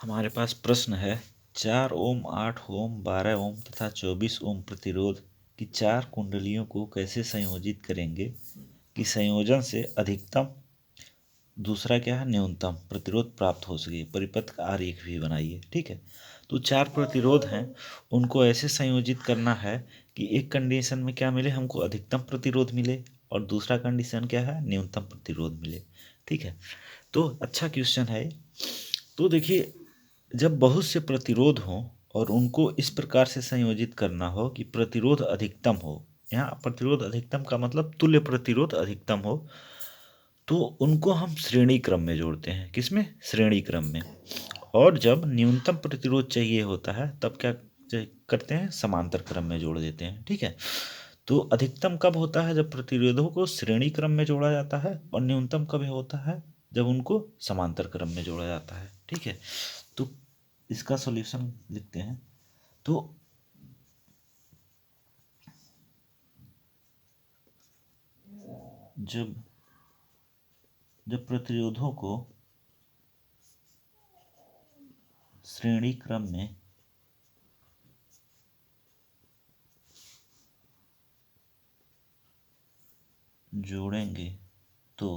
हमारे पास प्रश्न है 4 ओम 8 ओम 12 ओम तथा 24 ओम प्रतिरोध की 4 कुंडलियों को कैसे संयोजित करेंगे कि संयोजन से अधिकतम दूसरा क्या है न्यूनतम प्रतिरोध प्राप्त हो सके। परिपथ का आरेख भी बनाइए। ठीक है, तो 4 प्रतिरोध हैं, उनको ऐसे संयोजित करना है कि एक कंडीशन में क्या मिले हमको अधिकतम प्रतिरोध मिले और दूसरा कंडीशन क्या है न्यूनतम प्रतिरोध मिले। ठीक है, तो अच्छा क्वेश्चन है। तो देखिए, जब बहुत से प्रतिरोध हों और उनको इस प्रकार से संयोजित करना हो कि प्रतिरोध अधिकतम हो, यहाँ प्रतिरोध अधिकतम का मतलब तुल्य प्रतिरोध अधिकतम हो, तो उनको हम श्रेणी क्रम में जोड़ते हैं। किसमें? श्रेणी क्रम में। और जब न्यूनतम प्रतिरोध चाहिए होता है तब क्या करते हैं? समांतर क्रम में जोड़ देते हैं। ठीक है, तो अधिकतम कब होता है? जब प्रतिरोधों को श्रेणी क्रम में जोड़ा जाता है। और न्यूनतम कब होता है? जब उनको समांतर क्रम में जोड़ा जाता है। ठीक है, तो इसका सॉल्यूशन लिखते हैं। तो जब जब प्रतिरोधों को श्रेणी क्रम में जोड़ेंगे तो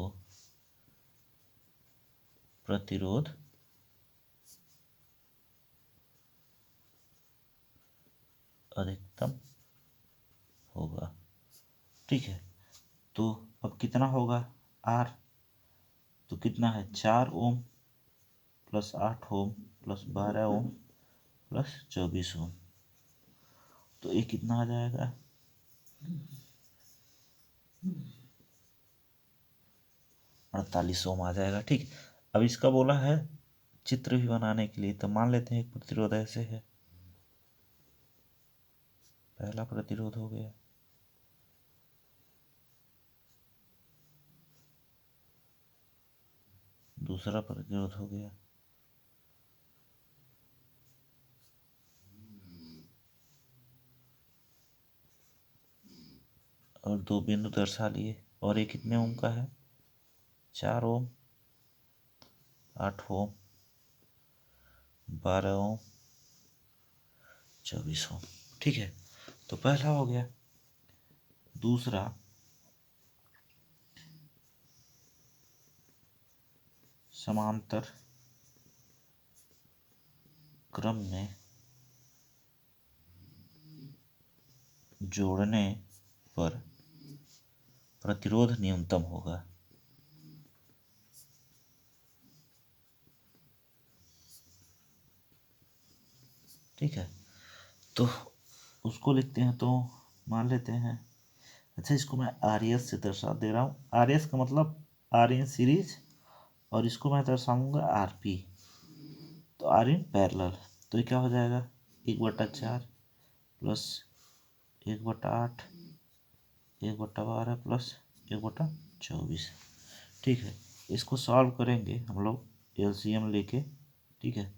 प्रतिरोध अधिकतम होगा। ठीक है, तो अब कितना होगा? आर, तो कितना है? 4 ohm plus 8 ohm plus 12 ohm plus 24 ओम, तो ये कितना आ जाएगा? 48 ओम आ जाएगा। ठीक, अब इसका बोला है चित्र भी बनाने के लिए, तो मान लेते हैं एक प्रतिरोध ऐसे है। पहला प्रतिरोध हो गया, दूसरा प्रतिरोध हो गया, और दो बिंदु दर्शा लिए। और ये कितने ओम का है? 4 ओम, 8 ओम, 12 ओम, 24 ओम। ठीक है, तो पहला हो गया। दूसरा, समांतर क्रम में जोड़ने पर प्रतिरोध न्यूनतम होगा। ठीक है, तो उसको लिखते हैं। तो मान लेते हैं, अच्छा इसको मैं आर एस से दर्शा दे रहा हूँ। आर एस का मतलब आर इन सीरीज, और इसको मैं दर्शाऊंगा आर पी, तो आर इन पैरेलल। तो ये क्या हो जाएगा? 1/4 प्लस 1/8, 1/12 प्लस 1/24। ठीक है, इसको सॉल्व करेंगे हम लोग एलसीएम लेके। ठीक है,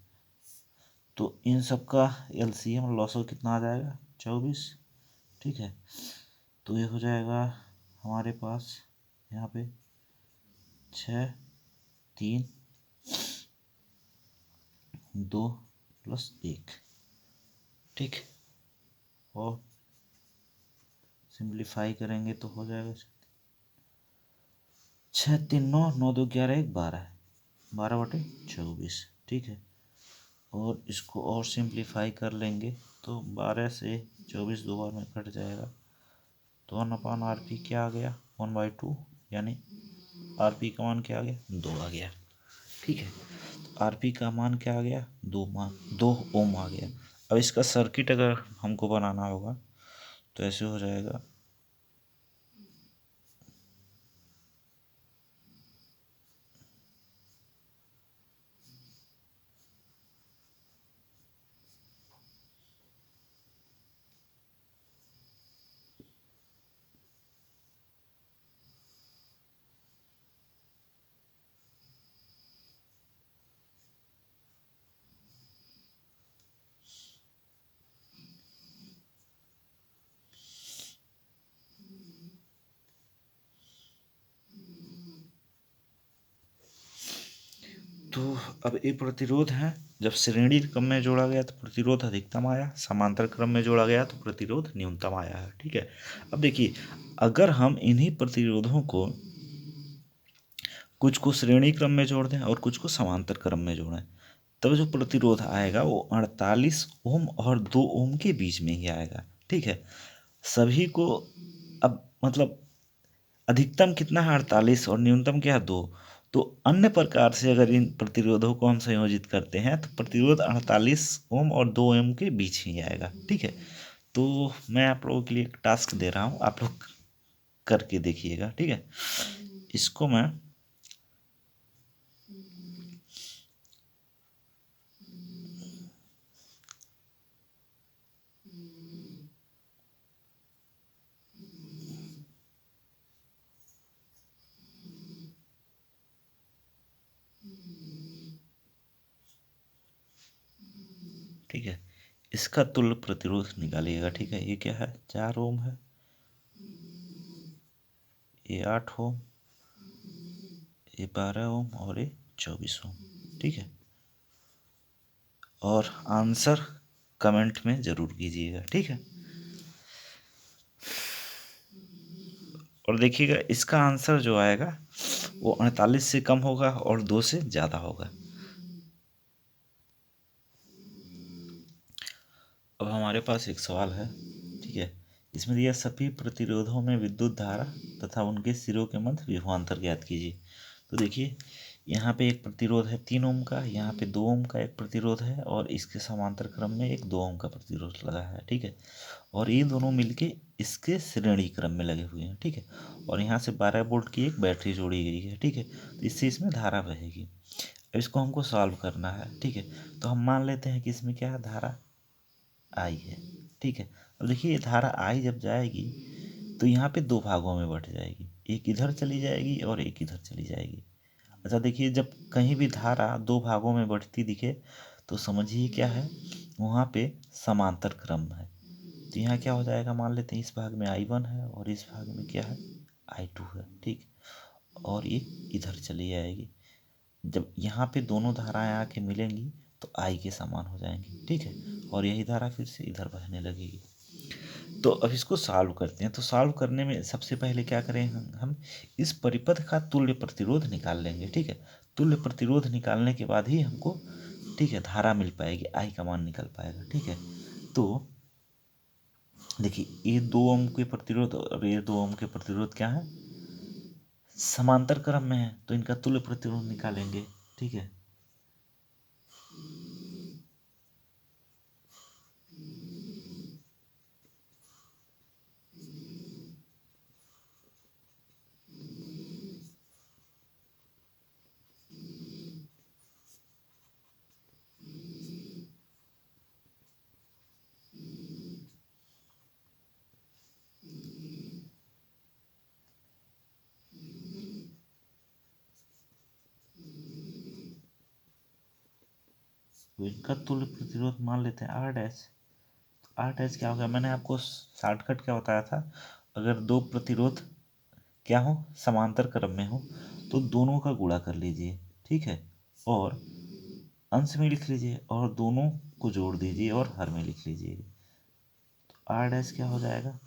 तो इन सब का एलसीएम लॉसो कितना आ जाएगा? 24। ठीक है, तो ये हो जाएगा हमारे पास यहाँ पे 6, 3, 2 प्लस 1। ठीक, और सिंप्लीफाई करेंगे तो हो जाएगा 6 3 9, 9 2 11 1 12, 12/24। ठीक है, और इसको और सिंप्लीफाई कर लेंगे तो 12 से 24 दो बार में कट जाएगा। तो 1/RP क्या आ गया? 1/2, यानी आरपी का मान क्या आ गया? 2 आ गया। ठीक है, आरपी का मान क्या आ गया? 2 ओम आ गया। अब इसका सर्किट अगर हमको बनाना होगा तो ऐसे हो जाएगा। अब ये प्रतिरोध है, जब श्रेणी क्रम में जोड़ा गया तो प्रतिरोध अधिकतम आया, समांतर क्रम में जोड़ा गया तो प्रतिरोध न्यूनतम आया है। ठीक है, अब देखिए अगर हम इन्हीं प्रतिरोधों को कुछ को श्रेणी क्रम में जोड़ दें और कुछ को समांतर क्रम में जोड़ें, तब जो प्रतिरोध आएगा वो 48 ओम और 2 ओम के बीच में ही आएगा। ठीक है, सभी को अब मतलब अधिकतम कितना है 48 और न्यूनतम क्या है 2। तो अन्य प्रकार से अगर इन प्रतिरोधों को हम संयोजित करते हैं तो प्रतिरोध 48 ओम और 2 ओम के बीच ही आएगा। ठीक है, तो मैं आप लोगों के लिए एक टास्क दे रहा हूँ, आप लोग करके देखिएगा। ठीक है, इसको मैं ठीक है, इसका तुल्य प्रतिरोध निकालिएगा। ठीक है, ये क्या है 4 ओम है, ये 8 ओम, ये 12 ओम और ये 24 ओम। ठीक है, और आंसर कमेंट में ज़रूर कीजिएगा। ठीक है, और देखिएगा इसका आंसर जो आएगा वो 48 से कम होगा और 2 से ज़्यादा होगा। अब हमारे पास एक सवाल है। ठीक है, इसमें दिया सभी प्रतिरोधों में विद्युत धारा तथा उनके सिरों के मध्य विभवांतर ज्ञात कीजिए। तो देखिए यहाँ पे एक प्रतिरोध है 3 ओम का, यहाँ पे 2 ओम का एक प्रतिरोध है और इसके समांतर क्रम में एक 2 ओम का प्रतिरोध लगा है। ठीक है, और ये दोनों मिलके इसके श्रेणी क्रम में लगे हुए हैं। ठीक है, और यहाँ से 12 वोल्ट की एक बैटरी जोड़ी गई है। ठीक है, तो इससे इसमें धारा बहेगी। अब इसको हमको सॉल्व करना है। ठीक है, तो हम मान लेते हैं कि इसमें क्या है धारा आई है। ठीक है, अब देखिए ये धारा आई जब जाएगी तो यहाँ पे 2 भागों में बट जाएगी, एक इधर चली जाएगी और एक इधर चली जाएगी। अच्छा देखिए जब कहीं भी धारा 2 भागों में बढ़ती दिखे तो समझिए क्या है वहाँ पे समांतर क्रम है। तो यहाँ क्या हो जाएगा, मान लेते हैं इस भाग में I1 है और इस भाग में क्या है I2 है। ठीक, और ये इधर चली जाएगी। जब यहाँ पे दोनों धाराएं आके मिलेंगी तो I के समान हो जाएंगी। ठीक है, और यही धारा फिर से इधर बहने लगेगी। तो अब इसको सॉल्व करते हैं। तो सॉल्व करने में सबसे पहले क्या करें, हम इस परिपथ का तुल्य प्रतिरोध निकाल लेंगे। ठीक है, तुल्य प्रतिरोध निकालने के बाद ही हमको ठीक है धारा मिल पाएगी, आई का मान निकल पाएगा। ठीक है, तो देखिए ये 2 ओम के प्रतिरोध और ये 2 ओम के प्रतिरोध क्या है समांतर क्रम में है, तो इनका तुल्य प्रतिरोध निकालेंगे। ठीक है, तो इनका तुल्य प्रतिरोध मान लेते हैं आर डैश। आर डैश क्या होगा, मैंने आपको शॉर्टकट क्या बताया था, अगर दो प्रतिरोध क्या हो समांतर क्रम में हो तो दोनों का गुणा कर लीजिए। ठीक है, और अंश में लिख लीजिए और दोनों को जोड़ दीजिए और हर में लिख लीजिए। तो आर डैश क्या हो जाएगा,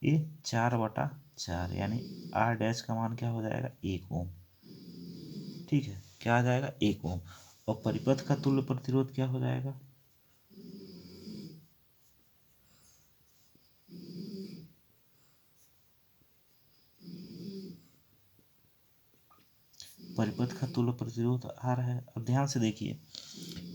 ये 4/4 यानी आर डैश का मान क्या हो जाएगा 1 ओम। ठीक है, क्या आ जाएगा 1 ओम। और परिपथ का तुल्य प्रतिरोध क्या हो जाएगा, परिपथ का तुल्य प्रतिरोध आ रहा है। अब ध्यान से देखिए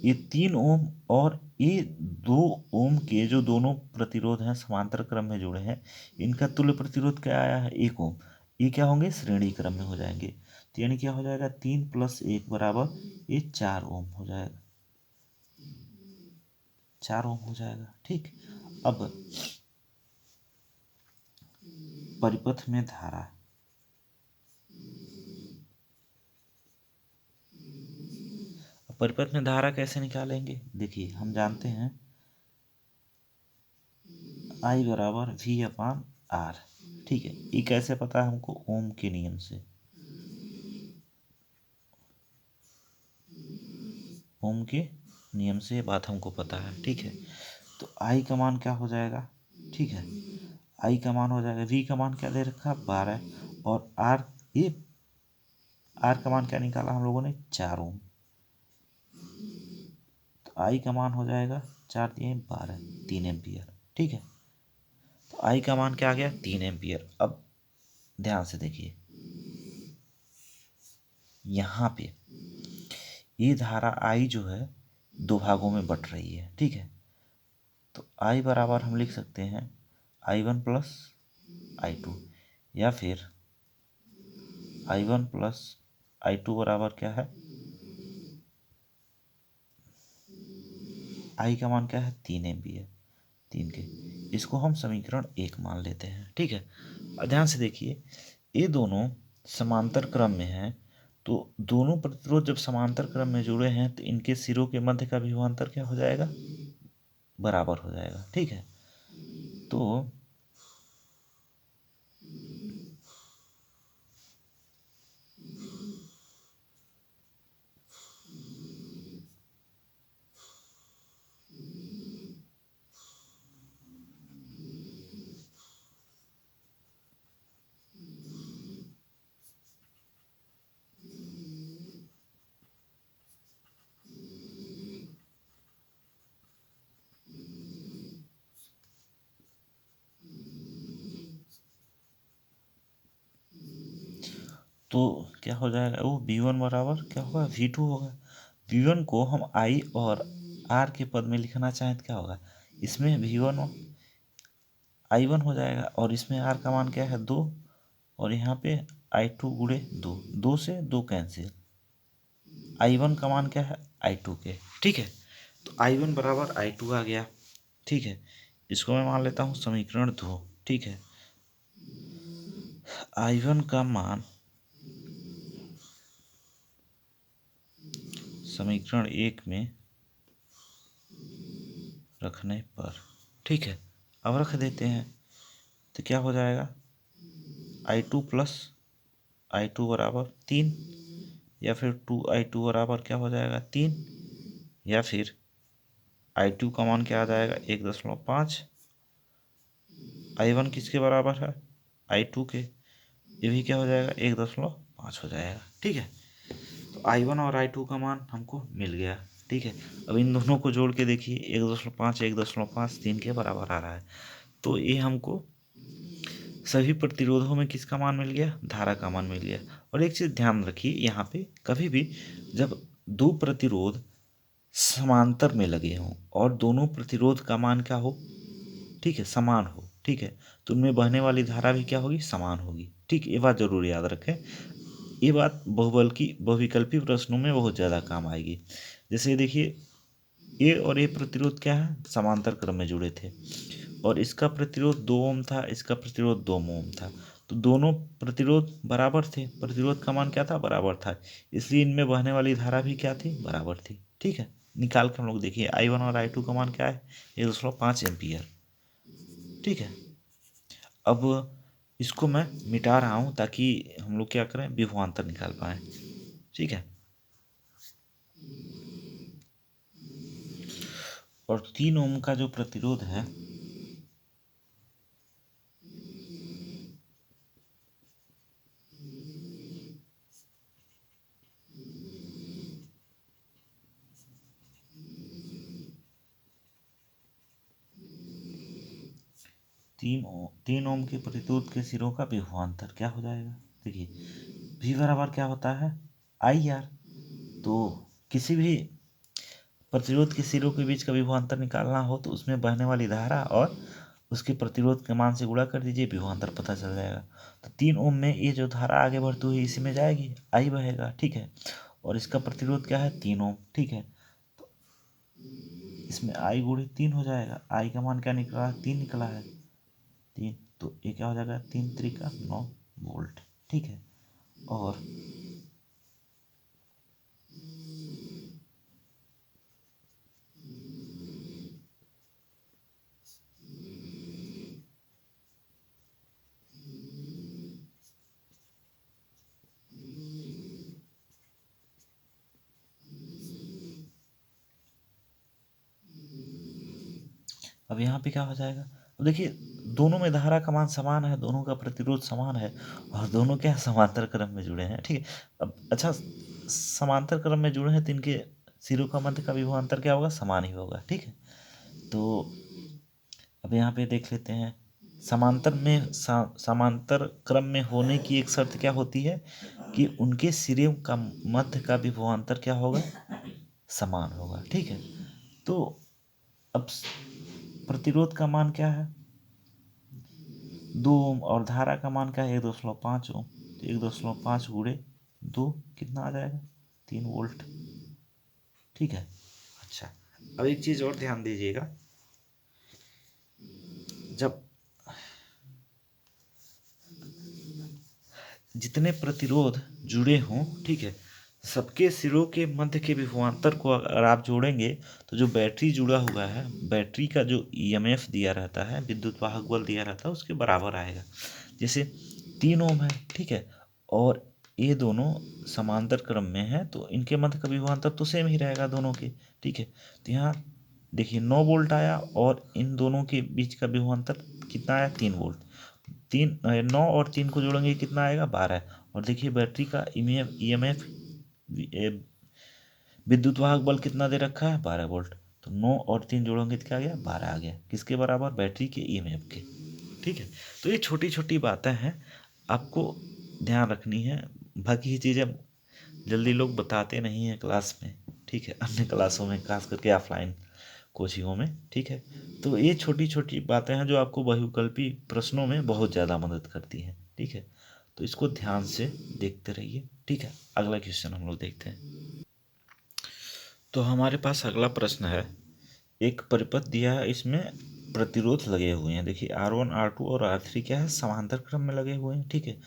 ये 3 ओम और ये 2 ओम के जो दोनों प्रतिरोध हैं समांतर क्रम में जुड़े हैं, इनका तुल्य प्रतिरोध क्या आया है 1 ओम। ये क्या होंगे श्रेणी क्रम में हो जाएंगे, तो यानी क्या हो जाएगा 3 + 1 बराबर ये 4 ओम हो जाएगा, 4 ओम हो जाएगा। ठीक, अब परिपथ में धारा, परिपथ में धारा कैसे निकालेंगे, देखिए हम जानते हैं I बराबर V/R। ठीक है, ये कैसे पता है हमको, ओम के नियम से। ओम के नियम से ये बात हमको पता है, ठीक है। तो आई का मान क्या हो जाएगा, ठीक है, आई का मान हो जाएगा, वी का मान क्या दे रखा 12, और आर, ये आर का मान क्या निकाला हम लोगों ने 4 ओम। तो आई का मान हो जाएगा 4 3 12, 3 एम्पियर, ठीक है। तो आई का मान क्या आ गया 3 एम्पियर। अब ध्यान से देखिए, यहाँ पे ये धारा आई जो है 2 भागों में बट रही है, ठीक है। तो आई बराबर हम लिख सकते हैं I1 प्लस I2, या फिर I1 प्लस I2 बराबर क्या है, आई का मान क्या है 3 एम्पियर, 3 के। इसको हम समीकरण 1 मान लेते हैं, ठीक है। और ध्यान से देखिए, ये दोनों समांतर क्रम में हैं, तो दोनों प्रतिरोध जब समांतर क्रम में जुड़े हैं तो इनके सिरों के मध्य का विभवांतर क्या हो जाएगा, बराबर हो जाएगा, ठीक है। तो तो क्या हो जाएगा, वो V1 बराबर क्या होगा V2 होगा। V1 को हम I और R के पद में लिखना चाहें तो क्या होगा, इसमें V1 I1 हो जाएगा, और इसमें R का मान क्या है 2, और यहाँ पे I2 गुणे 2, 2 से 2 कैंसिल, I1 का मान क्या है I2 के, ठीक है। तो I1 बराबर I2 आ गया, ठीक है। इसको मैं मान लेता हूँ समीकरण 2, ठीक है। I1 का मान समीकरण 1 में रखने पर, ठीक है, अब रख देते हैं, तो क्या हो जाएगा I2 प्लस I2 बराबर 3, या फिर 2I2 बराबर क्या हो जाएगा 3, या फिर I2 का मान क्या आ जाएगा 1.5, I1 किसके बराबर है I2 के, ये भी क्या हो जाएगा 1.5 हो जाएगा, ठीक है। तो I1 और I2 का मान हमको मिल गया, ठीक है। अब इन दोनों को जोड़ के देखिए 1.5 1.5 3 के बराबर आ रहा है। तो ये हमको सभी प्रतिरोधों में किसका मान मिल गया, धारा का मान मिल गया। और एक चीज़ ध्यान रखिए, यहाँ पे कभी भी जब दो प्रतिरोध समांतर में लगे हों और दोनों प्रतिरोध का मान क्या हो, ठीक है, समान हो, ठीक है, तो उनमें बहने वाली धारा भी क्या होगी, समान होगी, ठीक। ये बात जरूर याद रखें, ये बात बहुबल की बहुविकल्पी प्रश्नों में बहुत ज़्यादा काम आएगी। जैसे देखिए, ए और ए प्रतिरोध क्या है, समांतर क्रम में जुड़े थे, और इसका प्रतिरोध 2 ओम था, इसका प्रतिरोध 2 ओम था, तो दोनों प्रतिरोध बराबर थे, प्रतिरोध का मान क्या था, बराबर था, इसलिए इनमें बहने वाली धारा भी क्या थी, बराबर थी, ठीक है। निकाल के हम लोग देखिए I1 और I2 का मान क्या है 1.5 एम्पियर, ठीक है। अब इसको मैं मिटा रहा हूँ ताकि हम लोग क्या करें, विभवांतर निकाल पाएँ, ठीक है। और 3 ओम का जो प्रतिरोध है, तीन ओम के प्रतिरोध के सिरों का विभवांतर क्या हो जाएगा, देखिए V बराबर क्या होता है IR। तो किसी भी प्रतिरोध के सिरों के बीच का विभवांतर निकालना हो तो उसमें बहने वाली धारा और उसके प्रतिरोध के मान से गुणा कर दीजिए, विभवांतर पता चल जाएगा। तो 3 ओम में ये जो धारा आगे बढ़ती हुई इसी में जाएगी, I बहेगा, ठीक है। और इसका प्रतिरोध क्या है 3 ओम, ठीक है। इसमें I गुणित 3 हो जाएगा, I का मान क्या निकला है 3 निकला है, 3, तो ये क्या हो जाएगा 3 त्रिका 9 वोल्ट, ठीक है। और अब यहाँ पे क्या हो जाएगा, अब देखिए दोनों में धारा का मान समान है, दोनों का प्रतिरोध समान है, और दोनों क्या है, समांतर क्रम में जुड़े हैं। ठीक है, अब अच्छा, समांतर क्रम में जुड़े हैं तो इनके सिरों का मध्य का विभवांतर क्या होगा, समान ही होगा। ठीक है, तो अब यहाँ पे देख लेते हैं, समांतर में समांतर क्रम में होने की एक शर्त क्या होती है कि उनके सिरे का मध्य का विभवांतर क्या होगा, समान होगा। ठीक है, तो अब प्रतिरोध का मान क्या है, 2 ओम, और धारा का मान क्या है, 1.5 ओम। तो 1.5 गुणे 2 कितना आ जाएगा, 3 वोल्ट। ठीक है, अच्छा, अब एक चीज और ध्यान दीजिएगा, जब जितने प्रतिरोध जुड़े हों, ठीक है, सबके सिरों के मध्य के विभवांतर को अगर आप जोड़ेंगे तो जो बैटरी जुड़ा हुआ है, बैटरी का जो ईएमएफ दिया रहता है, विद्युत वाहक बल दिया रहता है, उसके बराबर आएगा। जैसे 3 ओम है, ठीक है, और ये दोनों समांतर क्रम में है, तो इनके मध्य का विभवांतर तो सेम ही रहेगा दोनों के। ठीक है, तो यहाँ देखिए 9 वोल्ट आया, और इन दोनों के बीच का विभवांतर कितना आया, 3 वोल्ट। 9 और 3 को जोड़ेंगे कितना आएगा, 12। और देखिए बैटरी का ईएमएफ विद्युत वाहक बल कितना दे रखा है, 12 वोल्ट। तो 9 और 3 जोड़ेंगे तो क्या आ गया, 12 आ गया, किसके बराबर, बैटरी के ईएमएफ के। ठीक है, तो ये छोटी छोटी बातें हैं, आपको ध्यान रखनी है। बाकी ये चीज़ें जल्दी लोग बताते नहीं हैं क्लास में। ठीक है, अन्य क्लासों में, खास करके ऑफलाइन कोचिंगों में। ठीक है, तो ये छोटी छोटी बातें हैं जो आपको बहुविकल्पी प्रश्नों में बहुत ज़्यादा मदद करती हैं। ठीक है, तो इसको ध्यान से देखते रहिए। ठीक है, अगला क्वेश्चन हम लोग देखते हैं। तो हमारे पास अगला प्रश्न है, एक परिपथ दिया है, इसमें प्रतिरोध लगे हुए हैं। देखिए R1 R2 और R3 क्या है, समांतर क्रम में लगे हुए हैं। ठीक है,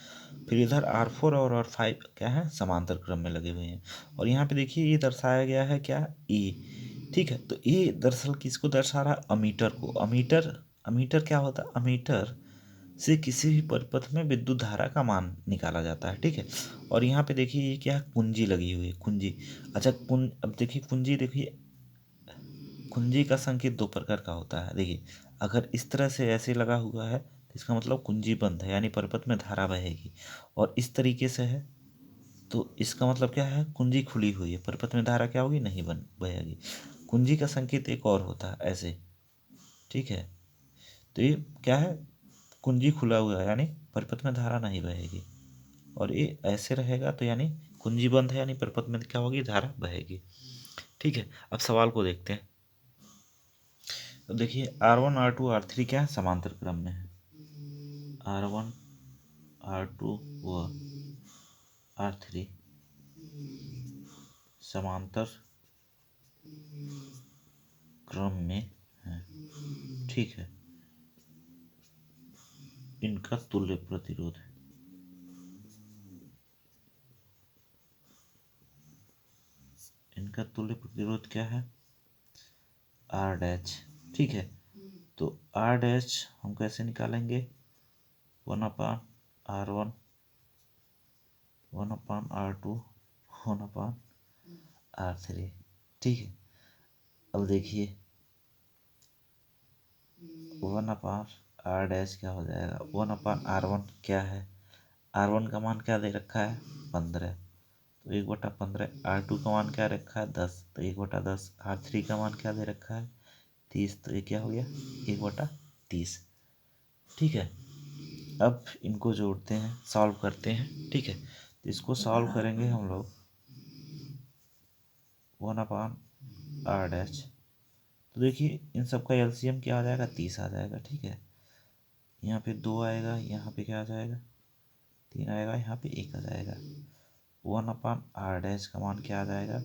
फिर इधर R4 और R5 क्या है, समांतर क्रम में लगे हुए हैं। और यहाँ पे देखिए ये दर्शाया गया है क्या, E। ठीक है, तो ये दरअसल किसको दर्शा रहा है, अमीटर को। अमीटर, अमीटर क्या होता है, अमीटर से किसी भी परिपथ में विद्युत धारा का मान निकाला जाता है। ठीक है, और यहाँ पे देखिए ये क्या है, कुंजी लगी हुई है, कुंजी। अच्छा अब देखिए कुंजी, देखिए कुंजी का संकेत 2 प्रकार का होता है। देखिए अगर इस तरह से ऐसे लगा हुआ है तो इसका मतलब कुंजी बंद है, यानी परिपथ में धारा बहेगी। और इस तरीके से है तो इसका मतलब क्या है, कुंजी खुली हुई है, परिपथ में धारा क्या होगी, नहीं बन बहेगी। कुंजी का संकेत एक और होता है, ऐसे। ठीक है, तो ये क्या है, कुंजी खुला हुआ है, यानी परिपथ में धारा नहीं बहेगी। और ये ऐसे रहेगा तो यानी कुंजी बंद है, यानी परिपथ में क्या होगी, धारा बहेगी। ठीक है, अब सवाल को देखते हैं। तो देखिए R1 R2 R3 क्या है, समांतर क्रम में है। R1 R2 व R3 समांतर क्रम में है। ठीक है, इनका तुल्य प्रतिरोध है, इनका तुल्य प्रतिरोध क्या है, R डैच। ठीक है, तो R डैच हम कैसे निकालेंगे, 1/R1 1/R2 1/R3। ठीक है, अब देखिए 1/R डैश क्या हो जाएगा, 1/R1 क्या है, R1 का मान क्या दे रखा है, 15। तो 1/15। R2 का मान क्या रखा है, 10। तो 1/10। R3 का मान क्या दे रखा है, 30। तो ये क्या हो गया, 1/30। ठीक है, अब इनको जोड़ते हैं, सॉल्व करते हैं। ठीक है, तो इसको सॉल्व करेंगे हम लोग, 1/R डैश। तो देखिए इन सब का एलसीएम क्या आ जाएगा, 30 आ जाएगा। ठीक है, यहाँ पे 2 आएगा, यहाँ पे क्या आ जाएगा, 3 आएगा, यहाँ पे 1 आ जाएगा। 1/R डैश का मान क्या आ जाएगा,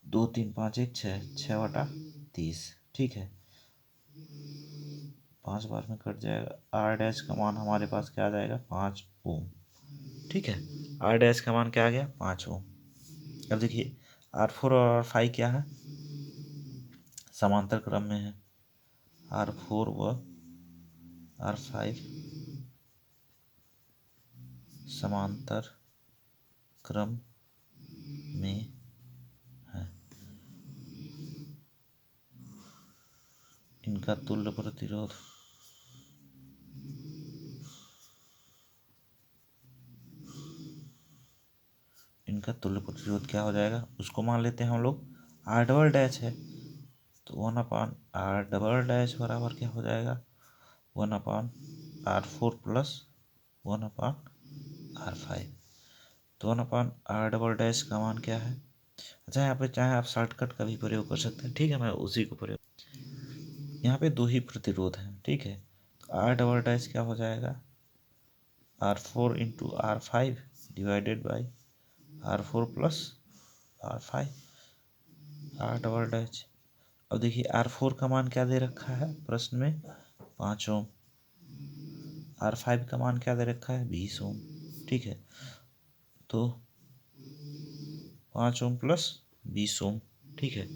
2 3 5 1 6, 6/30। ठीक है, 5 बार में कट जाएगा। R डैश का मान हमारे पास क्या आ जाएगा, 5 ओम। ठीक है, R डैश का मान क्या आ गया, 5 ओम। अब देखिए R4 और R5 क्या है, समांतर क्रम में है। R4 व R5 समांतर क्रम में है, इनका तुल्य प्रतिरोध क्या हो जाएगा, उसको मान लेते हैं हम लोग आर डबल डैश है, तो 1/r डबल डैश बराबर क्या हो जाएगा, 1/r4 प्लस 1/r5। तो 1/r डबल डैश का मान क्या है। अच्छा, यहाँ पे चाहे आप शॉर्टकट का भी प्रयोग कर सकते हैं, ठीक है, मैं उसी को प्रयोग, यहाँ पे दो ही प्रतिरोध हैं, ठीक है, तो आर डबल डैश क्या हो जाएगा, r4 × r5 divided by r4 plus r5 R double dash. अब देखिए r4 का मान क्या दे रखा है प्रश्न में, 5 ओम, r5 का मान क्या दे रखा है, 20 ओम, ठीक है, तो 5 ओम प्लस 20 ओम, ठीक है,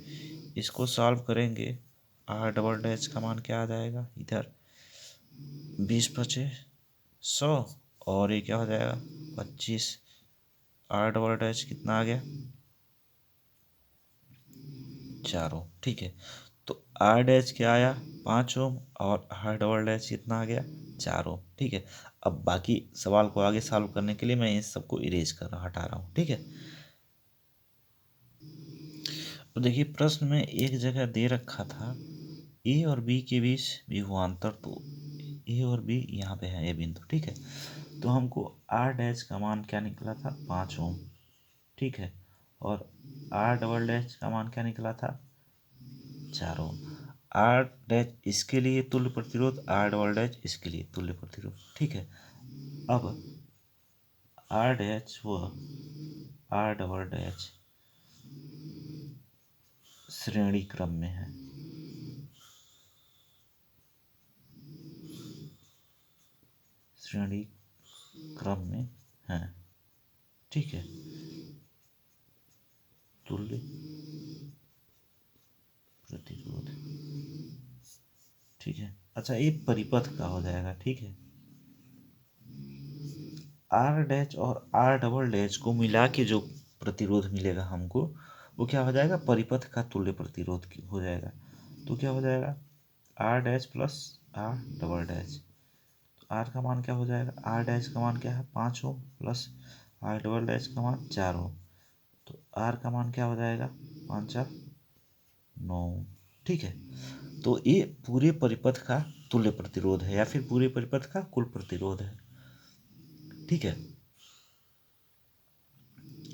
इसको सॉल्व करेंगे, आर डबल डैश का मान क्या आ जाएगा, इधर 20×5 = 100 और ये क्या हो जाएगा 25, आर डबल डैश कितना आ गया, 4 ओम, ठीक है, तो आर डैश क्या आया 5 ओम और आर डबल डैश कितना आ गया 4 ओम, ठीक है। अब बाकी सवाल को आगे सॉल्व करने के लिए मैं इस सबको इरेज कर रहा हटा रहा हूँ, ठीक है। तो देखिए प्रश्न में एक जगह दे रखा था ए और बी के बीच विभवांतर, तो ए और बी यहाँ पे है, ये बिंदु, ठीक है, तो हमको आर डैश का मान क्या निकला था 5 ओम, ठीक है, और आर डबल डैश का मान क्या निकला था 4 ओम। आर डैश इसके लिए तुल्य प्रतिरोध, आर डबल डैश इसके लिए तुल्य प्रतिरोध, ठीक है। अब आर डैश व आर डबल डैश श्रेणी क्रम में है, श्रेणी क्रम में है, ठीक है, तुल्य प्रतिरोध, ठीक है। अच्छा, ये परिपथ का हो जाएगा, ठीक है, आर डैश और आर डबल डैश को मिला के जो प्रतिरोध मिलेगा हमको, वो क्या हो जाएगा, परिपथ का तुल्य प्रतिरोध हो जाएगा। तो क्या हो जाएगा, R dash plus R double dash, तो आर का मान क्या हो जाएगा, आर डैश का मान क्या है 5 ohm plus R double dash का मान 4 ओम, तो आर का मान क्या हो जाएगा 5×4 = 9, ठीक है। तो ये पूरे परिपथ का तुल्य प्रतिरोध है या फिर पूरे परिपथ का कुल प्रतिरोध है, ठीक है।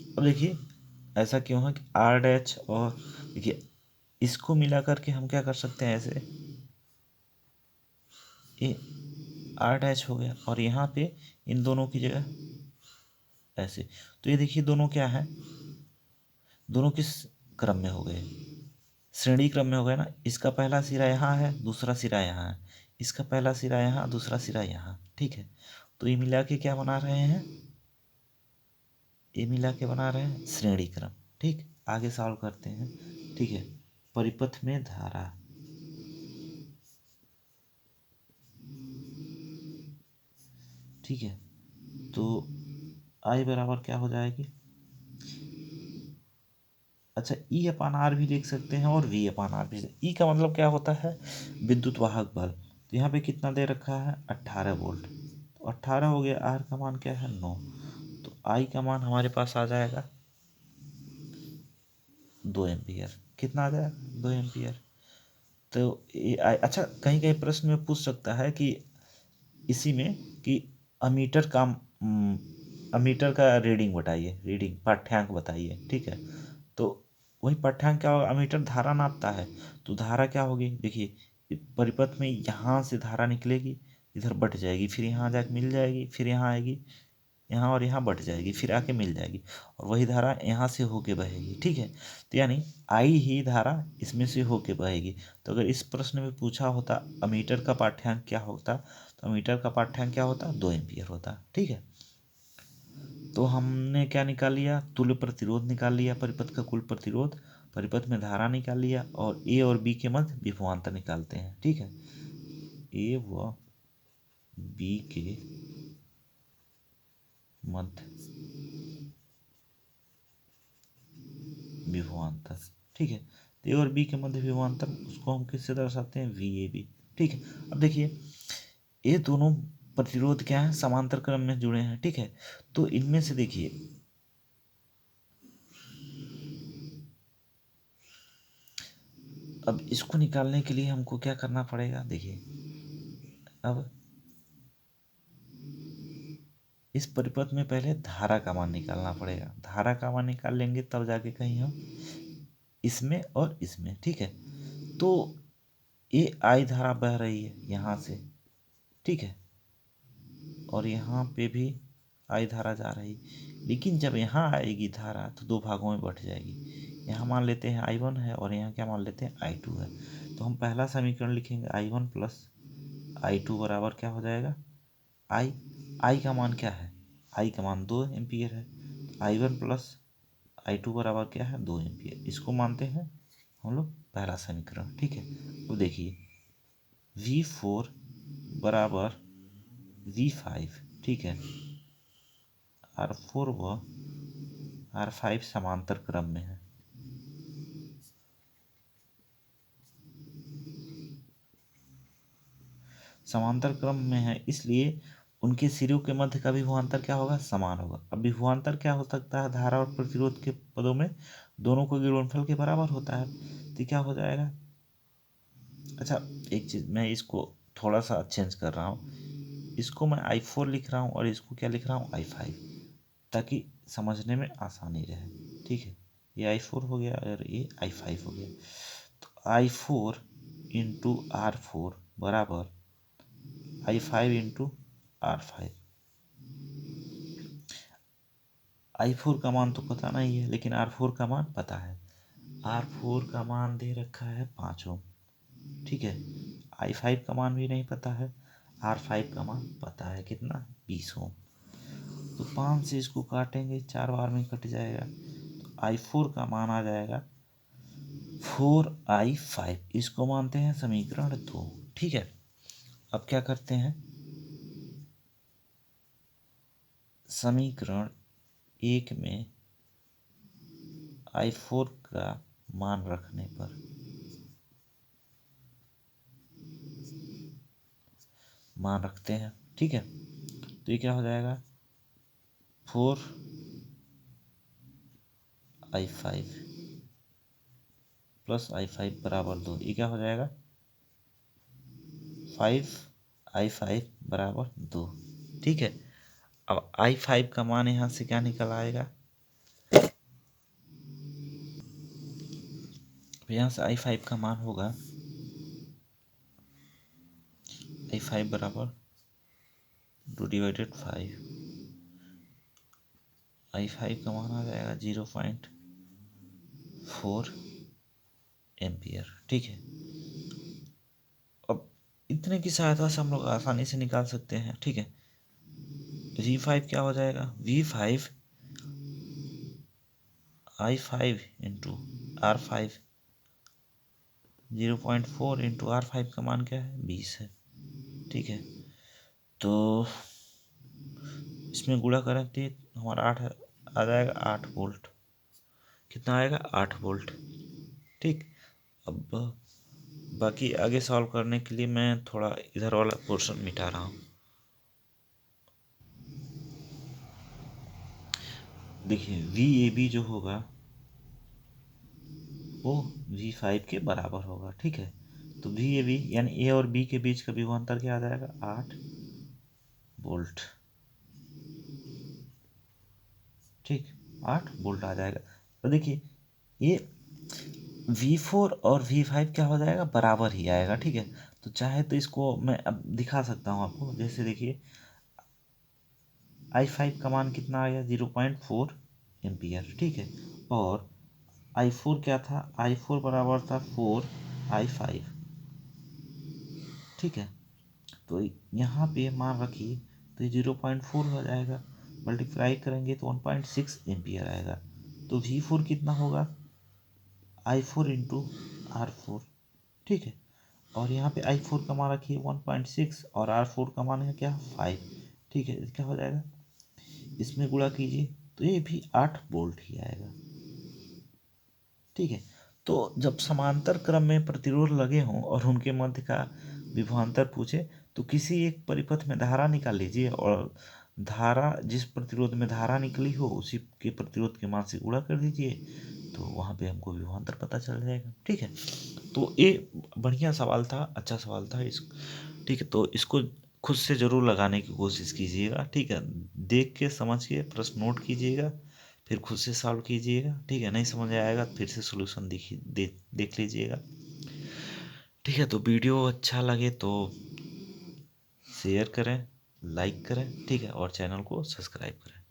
अब देखिए ऐसा क्यों है कि आर डैच और देखिए इसको मिला करके हम क्या कर सकते हैं, ऐसे ये आर डैच हो गया और यहाँ पे इन दोनों की जगह ऐसे, तो ये देखिए दोनों क्या है, दोनों किस क्रम में हो गए, श्रेणी क्रम में हो गए ना, इसका पहला सिरा यहाँ है, दूसरा सिरा यहाँ है, इसका पहला सिरा यहाँ, दूसरा सिरा यहाँ, ठीक है। तो ये मिला के क्या बना रहे हैं, ये मिला के बना रहे हैं श्रेणी क्रम, ठीक। आगे सॉल्व करते हैं, ठीक है। परिपथ में धारा, ठीक है, तो आई बराबर क्या हो जाएगी, अच्छा ई अपान आर भी लिख सकते हैं और वी अपान आर भी। ई का मतलब क्या होता है, विद्युत वाहक बल, तो यहाँ पे कितना दे रखा है 18 वोल्ट, तो 18 हो गया, आर का मान क्या है 9, तो आई का मान हमारे पास आ जाएगा 2 एम्पियर, कितना आ जाएगा 2 एम्पियर। तो अच्छा कहीं कहीं प्रश्न में पूछ सकता है कि इसी में कि अमीटर का अमीटर का रीडिंग बताइए, रीडिंग पाठ्यांक बताइए, ठीक है। तो वही पाठ्यांक क्या होगा, अमीटर धारा नापता है, तो धारा क्या होगी, देखिए परिपथ में यहाँ से धारा निकलेगी, इधर बट जाएगी, फिर यहाँ जाके मिल जाएगी, फिर यहाँ आएगी, यहाँ और यहाँ बट जाएगी, फिर आके मिल जाएगी, और वही धारा यहाँ से होके बहेगी, ठीक है। तो यानी आई ही धारा इसमें से होके बहेगी। तो अगर इस प्रश्न में पूछा होता अमीटर का पाठ्यांक क्या होता, तो अमीटर का पाठ्यांक क्या होता 2 एम्पियर होता, ठीक है। तो हमने क्या निकाल लिया, तुल्य प्रतिरोध निकाल लिया, परिपथ का कुल प्रतिरोध, परिपथ में धारा निकाल लिया, और ए और बी के मध्य विभवांतर निकालते हैं, ठीक है। ए व बी के मध्य विभवांतर, ठीक है। तो ए और बी के मध्य विभवांतर उसको हम किससे दर्शाते हैं, वी ए बी। ठीक है, अब देखिए ये दोनों प्रतिरोध क्या है, समांतर क्रम में जुड़े हैं। ठीक है, तो इनमें से देखिए अब इसको निकालने के लिए हमको क्या करना पड़ेगा, देखिए अब इस परिपथ में पहले धारा का मान निकालना पड़ेगा। धारा का मान निकाल लेंगे तब जाके कहीं हम इसमें और इसमें। ठीक है, तो ये आई धारा बह रही है यहाँ से, ठीक है, और यहाँ पे भी आई धारा जा रही, लेकिन जब यहाँ आएगी धारा तो दो भागों में बट जाएगी। यहाँ मान लेते हैं I1 है और यहाँ क्या मान लेते हैं I2 है। तो हम पहला समीकरण लिखेंगे I1 प्लस I2 बराबर क्या हो जाएगा, आई का मान क्या है, आई का मान 2 एम्पियर है। I1 प्लस I2 बराबर क्या है, 2 एम्पियर। इसको मानते हैं हम लोग पहला समीकरण। ठीक है, अब देखिए V4 बराबर V5। ठीक है, R4 व R5 समांतर क्रम में है। समांतर क्रम में है इसलिए उनके सिरों के मध्य का विभवांतर क्या होगा, समान होगा। अब विभवांतर क्या हो सकता है, धारा और प्रतिरोध के पदों में दोनों को गुणनफल के बराबर होता है, तो क्या हो जाएगा। अच्छा एक चीज़ मैं इसको थोड़ा सा चेंज कर रहा हूँ, इसको मैं I4 लिख रहा हूँ और इसको क्या लिख रहा हूँ, I5, ताकि समझने में आसानी रहे। ठीक है, ये I4 हो गया और ये I5 हो गया। तो I4 इंटू R4 बराबर I5 इंटू R5। I4 का मान तो पता नहीं है लेकिन R4 का मान पता है। R4 का मान दे रखा है 5 ओम। ठीक है, I5 का मान भी नहीं पता है, R5 का मान पता है कितना, 20 ओम। तो 5 से इसको काटेंगे 4 बार में कट जाएगा, तो I4 का मान आ जाएगा 4I5। इसको मानते हैं समीकरण 2। ठीक है, अब क्या करते हैं, समीकरण 1 में I4 का मान रखने पर मान रखते हैं। ठीक है, तो ये क्या हो जाएगा, 4I5 प्लस I5 बराबर 2। ये क्या हो जाएगा, 5I5 बराबर 2। ठीक है, अब I5 का मान यहाँ से क्या निकल आएगा, यहाँ से I5 का मान होगा I5 बराबर 2/5। I5 का मान आ जाएगा 0.4 एम्पियर। ठीक है, अब इतने की सहायता से हम लोग आसानी से निकाल सकते हैं। ठीक है, V5 क्या हो जाएगा, V5 I5 into R5, 0.4 into R5 का मान क्या है, 20 है। ठीक है, तो इसमें गुणा करें तो हमारा 8 आ जाएगा, 8 वोल्ट। कितना आएगा, 8 वोल्ट। ठीक, अब बाकी आगे सॉल्व करने के लिए मैं थोड़ा इधर वाला पोर्शन मिटा रहा हूँ। देखिए VAB जो होगा वो V5 के बराबर होगा। ठीक है, तो VAB यानी A और B के बीच का विभवांतर क्या आ जाएगा, 8 वोल्ट। ठीक, 8 वोल्ट आ जाएगा। तो देखिए ये V4 और V5 क्या हो जाएगा, बराबर ही आएगा। ठीक है, तो चाहे तो इसको मैं अब दिखा सकता हूँ आपको, जैसे देखिए I5 का मान कितना आया, 0.4 एम्पियर। ठीक है, और I4 क्या था, I4 बराबर था 4I5। ठीक है, तो यहाँ पे मान रखिए तो 0.4 हो जाएगा, मल्टीप्लाई करेंगे तो 1.6 एम्पियर आएगा। तो V4 कितना होगा, I4 इंटू R4। ठीक है, और यहाँ पे I4 का मान रखिए 1.6 और R4 का मान है क्या, 5। ठीक है, क्या हो जाएगा, इसमें गुणा कीजिए तो ये भी 8 वोल्ट ही आएगा। ठीक है, तो जब समांतर क्रम में प्रतिरोध लगे हों और उनके मध्य का विभवांतर पूछे तो किसी एक परिपथ में धारा निकाल लीजिए और धारा जिस प्रतिरोध में धारा निकली हो उसी के प्रतिरोध के मान से गुणा कर दीजिए, तो वहाँ पे हमको विभवांतर पता चल जाएगा। ठीक है, तो ये बढ़िया सवाल था, अच्छा सवाल था इस। ठीक है, तो इसको खुद से ज़रूर लगाने की कोशिश कीजिएगा। ठीक है, देख के समझ के प्रश्न नोट कीजिएगा, फिर खुद से सॉल्व कीजिएगा। ठीक है, नहीं समझ आएगा तो फिर से सोल्यूशन देख लीजिएगा। ठीक है, तो वीडियो अच्छा लगे तो शेयर करें, लाइक करें। ठीक है, और चैनल को सब्सक्राइब करें।